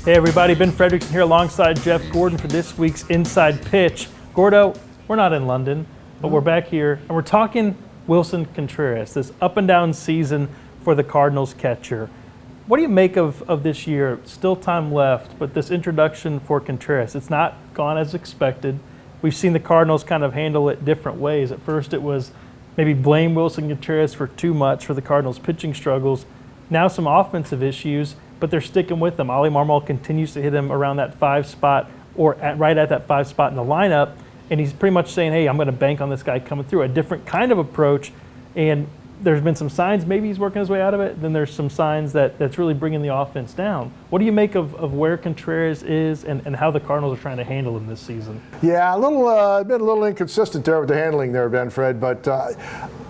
Hey everybody, Ben Frederickson here alongside Jeff Gordon for this week's Inside Pitch. Gordo, we're not in London, but we're back here and we're talking Willson Contreras, this up and down season for the Cardinals catcher. What do you make of this year? Still time left, but this introduction for Contreras, it's not gone as expected. We've seen the Cardinals kind of handle it different ways. At first it was maybe blame Willson Contreras for too much for the Cardinals' pitching struggles. Now some offensive issues, but they're sticking with him. Oli Marmol continues to hit him around that 5 spot or right at that 5 spot in the lineup, and he's pretty much saying, hey, I'm going to bank on this guy coming through. A different kind of approach, and there's been some signs maybe he's working his way out of it. Then there's some signs that's really bringing the offense down. What do you make of where Contreras is and how the Cardinals are trying to handle him this season? Yeah, been a little inconsistent there with the handling there, Ben Fred, but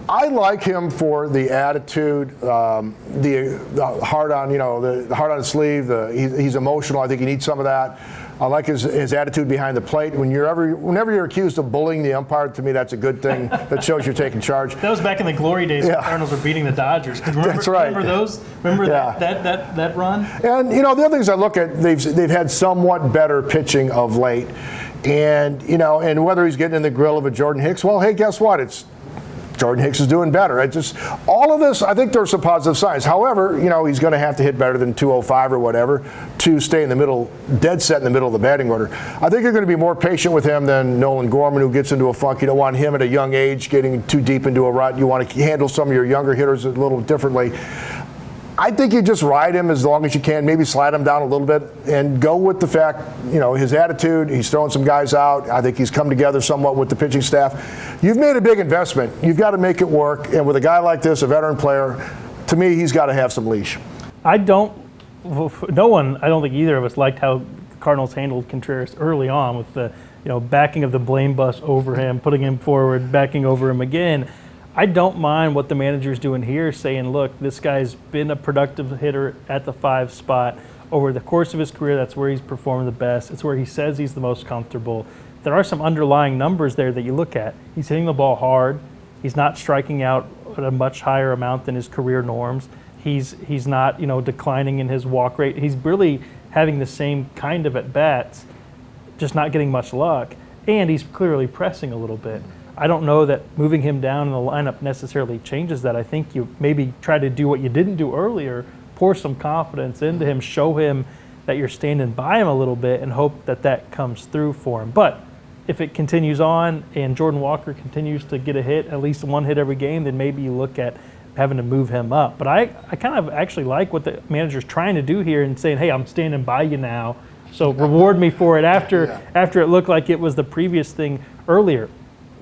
I like him for the attitude, the heart on, the heart on his sleeve. He's emotional. I think he needs some of that. I like his attitude behind the plate. Whenever you're accused of bullying the umpire, to me that's a good thing. That shows you're taking charge. That was back in the glory days when the Cardinals were beating the Dodgers. That's right. Remember those? Remember that run? And the other things I look at, they've had somewhat better pitching of late, and whether he's getting in the grill of a Jordan Hicks, well, hey, guess what? Jordan Hicks is doing better. All of this, I think there's some positive signs. However, he's going to have to hit better than 205 or whatever to stay in the middle, dead set in the middle of the batting order. I think you're going to be more patient with him than Nolan Gorman, who gets into a funk. You don't want him at a young age getting too deep into a rut. You want to handle some of your younger hitters a little differently. I think you just ride him as long as you can, maybe slide him down a little bit, and go with the fact, his attitude. He's throwing some guys out. I think he's come together somewhat with the pitching staff. You've made a big investment. You've got to make it work. And with a guy like this, a veteran player, to me, he's got to have some leash. I don't think either of us liked how the Cardinals handled Contreras early on with the, backing of the blame bus over him, putting him forward, backing over him again. I don't mind what the manager's doing here, saying, look, this guy's been a productive hitter at the 5 spot. Over the course of his career, that's where he's performed the best. It's where he says he's the most comfortable. There are some underlying numbers there that you look at. He's hitting the ball hard. He's not striking out at a much higher amount than his career norms. He's not, declining in his walk rate. He's really having the same kind of at-bats, just not getting much luck. And he's clearly pressing a little bit. I don't know that moving him down in the lineup necessarily changes that. I think you maybe try to do what you didn't do earlier, pour some confidence into him, show him that you're standing by him a little bit, and hope that comes through for him. But if it continues on and Jordan Walker continues to get a hit, at least one hit every game, then maybe you look at having to move him up. But I kind of actually like what the manager's trying to do here and saying, hey, I'm standing by you now, so reward me for it after it looked like it was the previous thing earlier.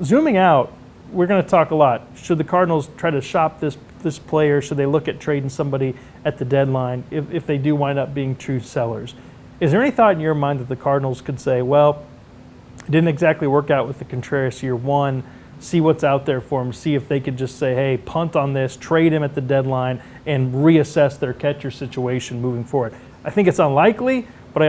Zooming out, we're going to talk a lot. Should the Cardinals try to shop this player? Should they look at trading somebody at the deadline if they do wind up being true sellers? Is there any thought in your mind that the Cardinals could say, well, it didn't exactly work out with the Contreras year one, see what's out there for him, see if they could just say, hey, punt on this, trade him at the deadline, and reassess their catcher situation moving forward? I think it's unlikely, but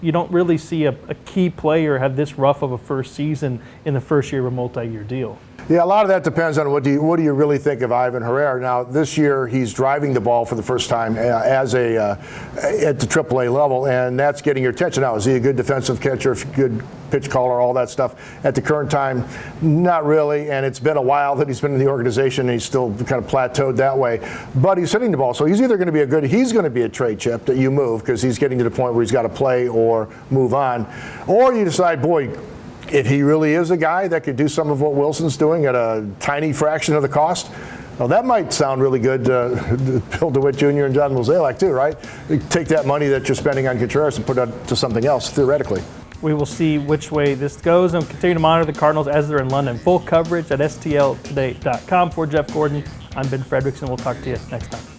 you don't really see a key player have this rough of a first season in the first year of a multi-year deal. Yeah, a lot of that depends on what do you really think of Ivan Herrera. Now, this year he's driving the ball for the first time at the AAA level, and that's getting your attention. Now, is he a good defensive catcher, good pitch caller, all that stuff? At the current time, not really, and it's been a while that he's been in the organization, and he's still kind of plateaued that way. But he's hitting the ball, so he's either going to be a trade chip that you move because he's getting to the point where he's got to play or move on, or you decide, boy, if he really is a guy that could do some of what Wilson's doing at a tiny fraction of the cost, well, that might sound really good to Bill DeWitt Jr. and John Mozeliak too, right? Take that money that you're spending on Contreras and put it to something else, theoretically. We will see which way this goes and continue to monitor the Cardinals as they're in London. Full coverage at stltoday.com. For Jeff Gordon, I'm Ben Frederickson. We'll talk to you next time.